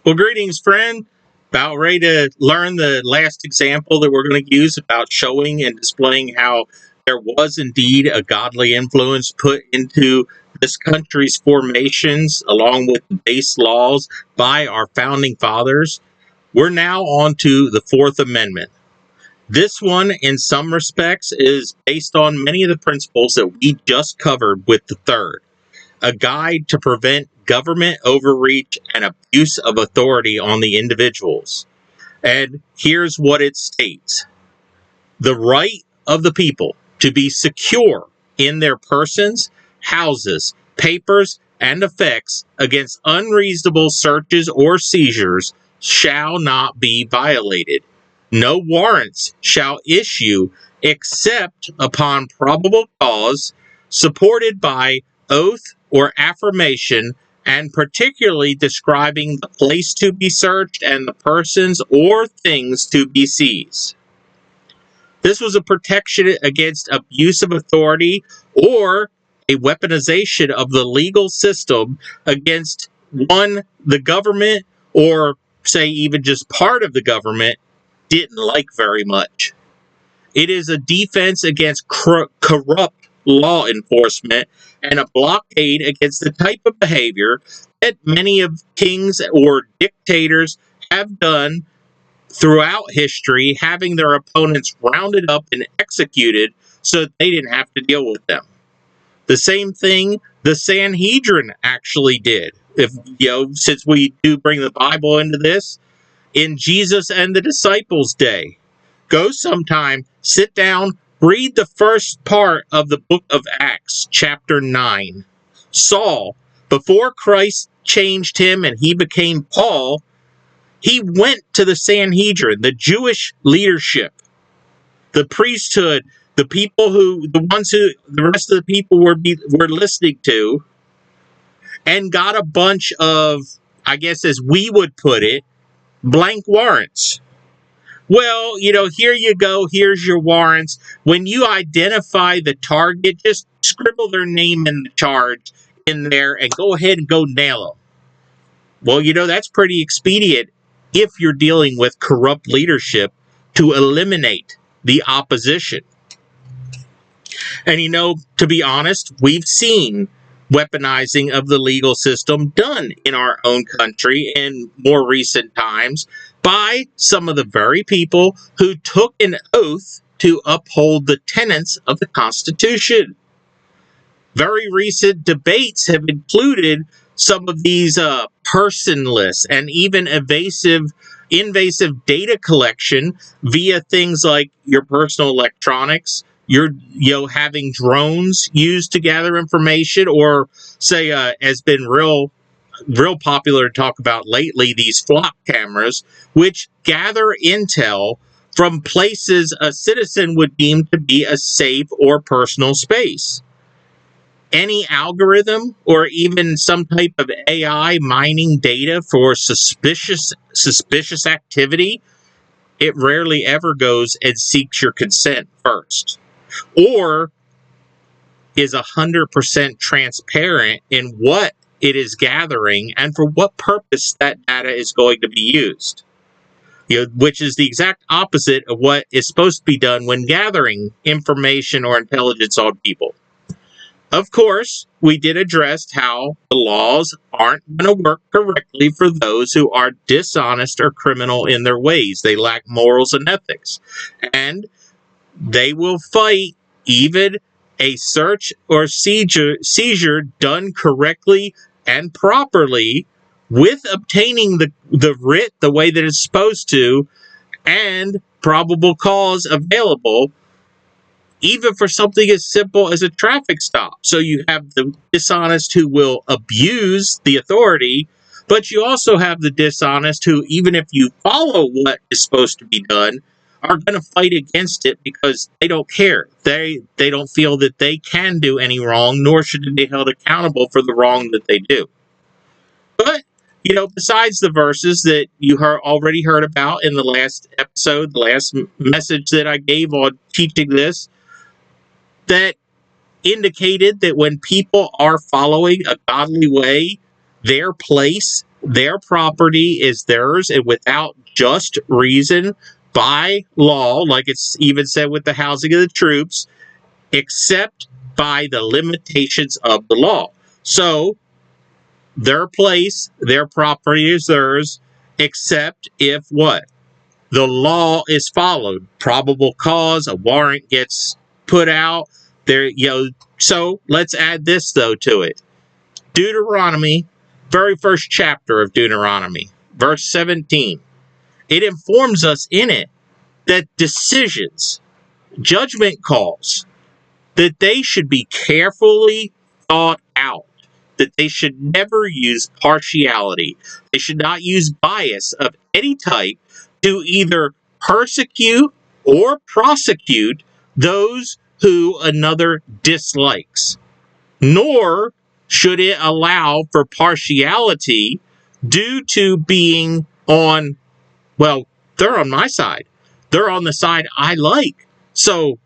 Well, greetings, friend. About ready to learn the last example that we're going to use about showing and displaying how there was indeed a godly influence put into this country's formations, along with the base laws by our founding fathers. We're now on to the Fourth Amendment. This one, in some respects, is based on many of the principles that we just covered with the third. A guide to prevent government overreach and abuse of authority on the individuals. And here's what it states: the right of the people to be secure in their persons, houses, papers, and effects against unreasonable searches or seizures shall not be violated. No warrants shall issue except upon probable cause, supported by oath or affirmation, and particularly describing the place to be searched and the persons or things to be seized. This was a protection against abuse of authority or a weaponization of the legal system against the government, or say even just part of the government, didn't like very much. It is a defense against corrupt law enforcement and a blockade against the type of behavior that many of kings or dictators have done throughout history, having their opponents rounded up and executed so that they didn't have to deal with them. The same thing the Sanhedrin actually did. Since we do bring the Bible into this, in Jesus and the disciples' day, go sometime, sit down, read the first part of the book of Acts, chapter 9. Saul, before Christ changed him and he became Paul, he went to the Sanhedrin, the Jewish leadership, the priesthood, the rest of the people were listening to, and got a bunch of, I guess as we would put it, blank warrants. Well, here you go. Here's your warrants. When you identify the target, just scribble their name in the charge in there and go ahead and go nail them. Well, that's pretty expedient if you're dealing with corrupt leadership to eliminate the opposition. And, to be honest, we've seen weaponizing of the legal system done in our own country in more recent times by some of the very people who took an oath to uphold the tenets of the Constitution. Very recent debates have included some of these personless and even invasive data collection via things like your personal electronics, having drones used to gather information, or say has been real popular to talk about lately, these flock cameras, which gather intel from places a citizen would deem to be a safe or personal space. Any algorithm or even some type of AI mining data for suspicious activity, it rarely ever goes and seeks your consent first, or is 100% transparent in what it is gathering and for what purpose that data is going to be used. Which is the exact opposite of what is supposed to be done when gathering information or intelligence on people. Of course, we did address how the laws aren't going to work correctly for those who are dishonest or criminal in their ways. They lack morals and ethics. And they will fight even a search or seizure done correctly and properly, with obtaining the writ the way that it's supposed to, and probable cause available, even for something as simple as a traffic stop. So you have the dishonest who will abuse the authority, but you also have the dishonest who, even if you follow what is supposed to be done, are going to fight against it because they don't care. They don't feel that they can do any wrong, nor should they be held accountable for the wrong that they do. But, besides the verses that you already heard about in the last episode, the last message that I gave on teaching this, that indicated that when people are following a godly way, their place their property is theirs, and without just reason by law, like it's even said with the housing of the troops, except by the limitations of the law. So their place, their property is theirs, except if what? The law is followed. Probable cause, a warrant gets put out. So let's add this though to it. Deuteronomy, very first chapter of Deuteronomy, verse 17. It informs us in it that decisions, judgment calls, that they should be carefully thought out, that they should never use partiality. They should not use bias of any type to either persecute or prosecute those who another dislikes, nor should it allow for partiality due to being on, well, they're on my side. They're on the side I like. So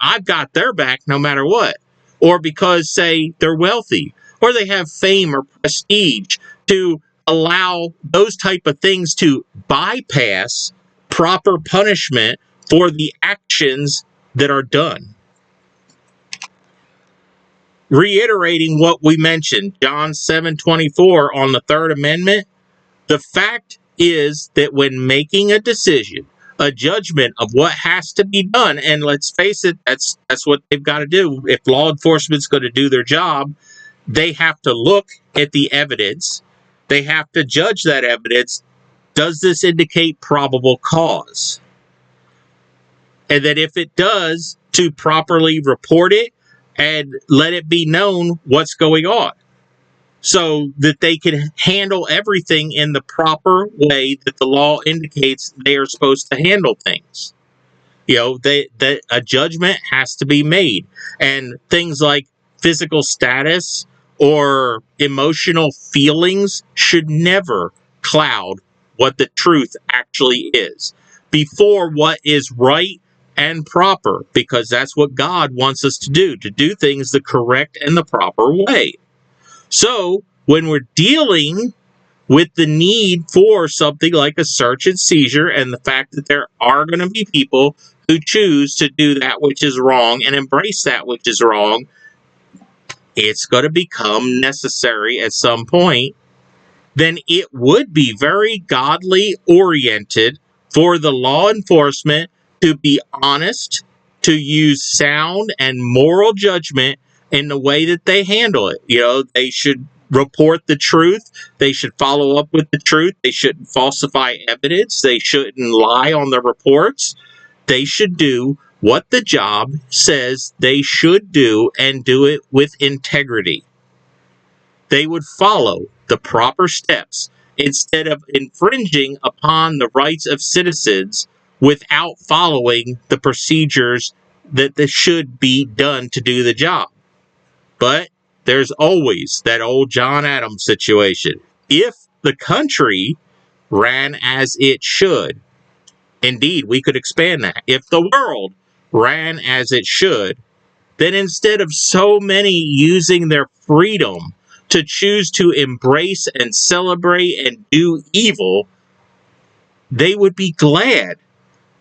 I've got their back no matter what. Or because, say, they're wealthy, or they have fame or prestige, to allow those type of things to bypass proper punishment for the actions that are done. Reiterating what we mentioned, John 7:24 on the Third Amendment, the fact is that when making a decision, a judgment of what has to be done, and let's face it, that's what they've got to do. If law enforcement's going to do their job, they have to look at the evidence. They have to judge that evidence. Does this indicate probable cause? And that if it does, to properly report it and let it be known what's going on, so that they can handle everything in the proper way that the law indicates they are supposed to handle things. That a judgment has to be made, and things like physical status or emotional feelings should never cloud what the truth actually is before what is right and proper, because that's what God wants us to do things the correct and the proper way. So when we're dealing with the need for something like a search and seizure, and the fact that there are going to be people who choose to do that which is wrong and embrace that which is wrong, it's going to become necessary at some point. Then it would be very godly oriented for the law enforcement to be honest, to use sound and moral judgment in the way that they handle it. They should report the truth. They should follow up with the truth. They shouldn't falsify evidence. They shouldn't lie on the reports. They should do what the job says they should do and do it with integrity. They would follow the proper steps instead of infringing upon the rights of citizens without following the procedures that should be done to do the job. But there's always that old John Adams situation. If the country ran as it should, indeed, we could expand that. If the world ran as it should, then instead of so many using their freedom to choose to embrace and celebrate and do evil, they would be glad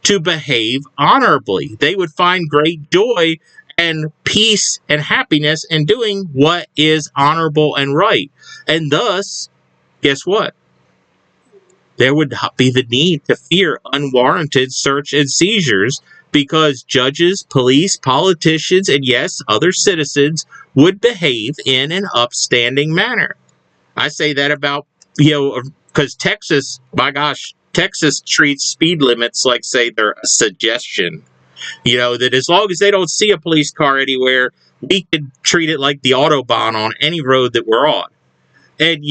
to behave honorably. They would find great joy and peace and happiness in doing what is honorable and right. And thus, guess what? There would not be the need to fear unwarranted search and seizures, because judges, police, politicians, and yes, other citizens would behave in an upstanding manner. I say that about, because Texas, my gosh, Texas treats speed limits like, say, they're a suggestion. That as long as they don't see a police car anywhere, we could treat it like the Autobahn on any road that we're on. And,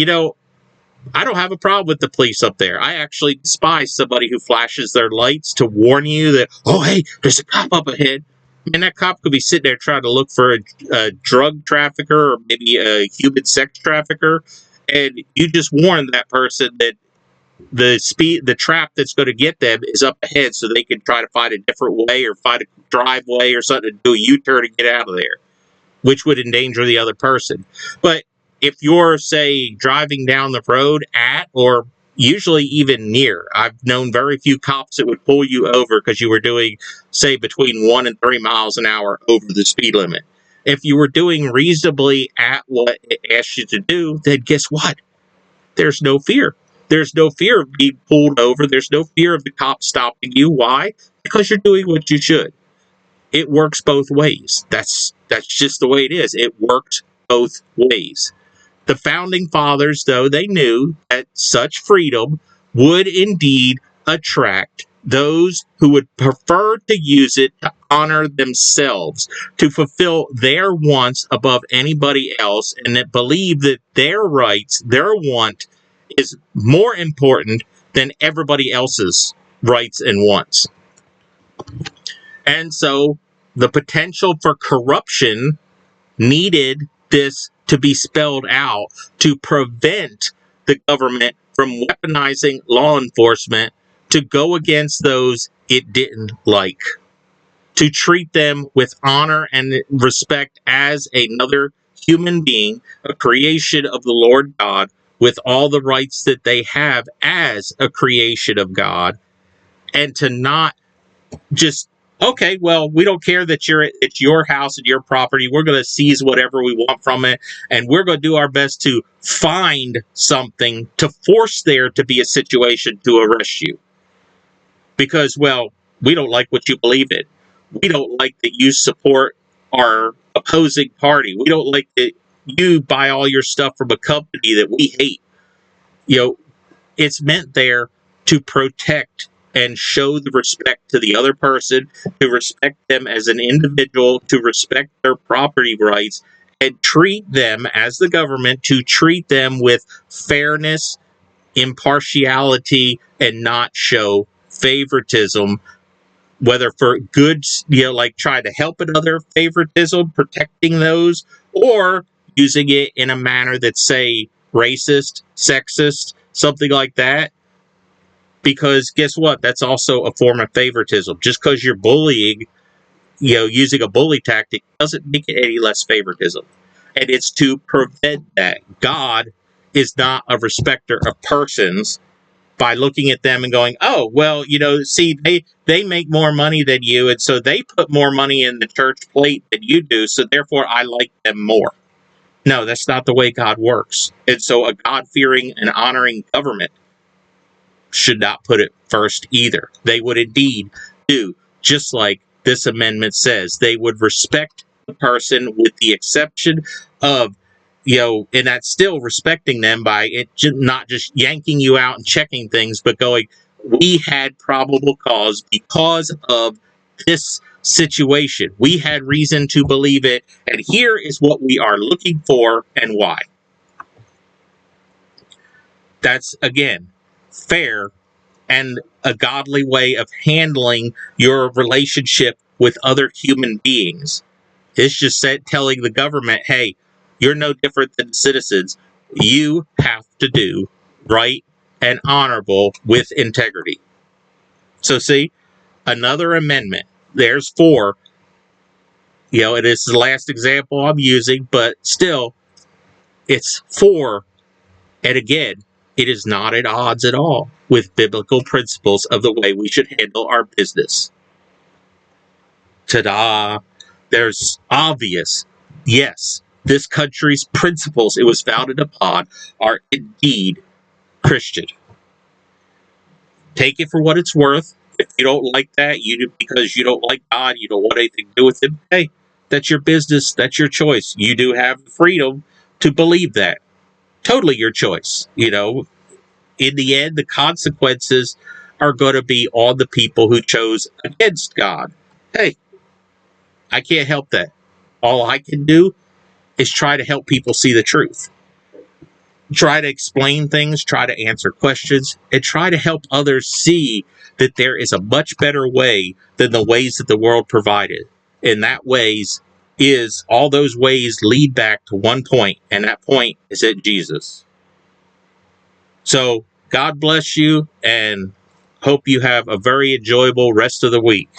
I don't have a problem with the police up there. I actually despise somebody who flashes their lights to warn you that, oh, hey, there's a cop up ahead. And that cop could be sitting there trying to look for a drug trafficker or maybe a human sex trafficker. And you just warn that person that the trap that's going to get them is up ahead, so they can try to find a different way or find a driveway or something to do a U-turn and get out of there, which would endanger the other person. But if you're, say, driving down the road at, or usually even near, I've known very few cops that would pull you over because you were doing, say, between 1 and 3 miles an hour over the speed limit. If you were doing reasonably at what it asked you to do, then guess what? There's no fear. There's no fear of being pulled over. There's no fear of the cops stopping you. Why? Because you're doing what you should. It works both ways. That's just the way it is. It works both ways. The founding fathers, though, they knew that such freedom would indeed attract those who would prefer to use it to honor themselves, to fulfill their wants above anybody else, and that believe that their rights, their want, is more important than everybody else's rights and wants. And so the potential for corruption needed this to be spelled out to prevent the government from weaponizing law enforcement to go against those it didn't like, to treat them with honor and respect as another human being, a creation of the Lord God, with all the rights that they have as a creation of God, and to not just, okay, well, we don't care that it's your house and your property. We're going to seize whatever we want from it, and we're going to do our best to find something to force there to be a situation to arrest you. Because, well, we don't like what you believe in. We don't like that you support our opposing party. We don't like that you buy all your stuff from a company that we hate. It's meant there to protect and show the respect to the other person, to respect them as an individual, to respect their property rights, and treat them as the government, to treat them with fairness, impartiality, and not show favoritism, whether for goods, like try to help another favoritism, protecting those, or using it in a manner that's, say, racist, sexist, something like that. Because guess what? That's also a form of favoritism. Just because you're bullying, using a bully tactic doesn't make it any less favoritism. And it's to prevent that. God is not a respecter of persons by looking at them and going, oh, well, see, they make more money than you, and so they put more money in the church plate than you do, so therefore I like them more. No, that's not the way God works. And so a God-fearing and honoring government should not put it first either. They would indeed do just like this amendment says. They would respect the person with the exception of, and that's still respecting them by it not just yanking you out and checking things, but going, we had probable cause because of this situation. We had reason to believe it, and here is what we are looking for and why. That's, again, fair and a godly way of handling your relationship with other human beings. It's just telling the government, hey, you're no different than citizens. You have to do right and honorable with integrity. So see, another amendment. There's 4. It is the last example I'm using, but still, it's 4. And again, it is not at odds at all with biblical principles of the way we should handle our business. Ta-da! There's obvious, yes, this country's principles it was founded upon are indeed Christian. Take it for what it's worth. If you don't like that, because you don't like God, you don't want anything to do with Him, hey, that's your business, that's your choice. You do have the freedom to believe that. Totally your choice. In the end, the consequences are going to be on the people who chose against God. Hey, I can't help that. All I can do is try to help people see the truth. Try to explain things, try to answer questions, and try to help others see that there is a much better way than the ways that the world provided. And that all those ways lead back to one point, and that point is at Jesus. So God bless you, and hope you have a very enjoyable rest of the week.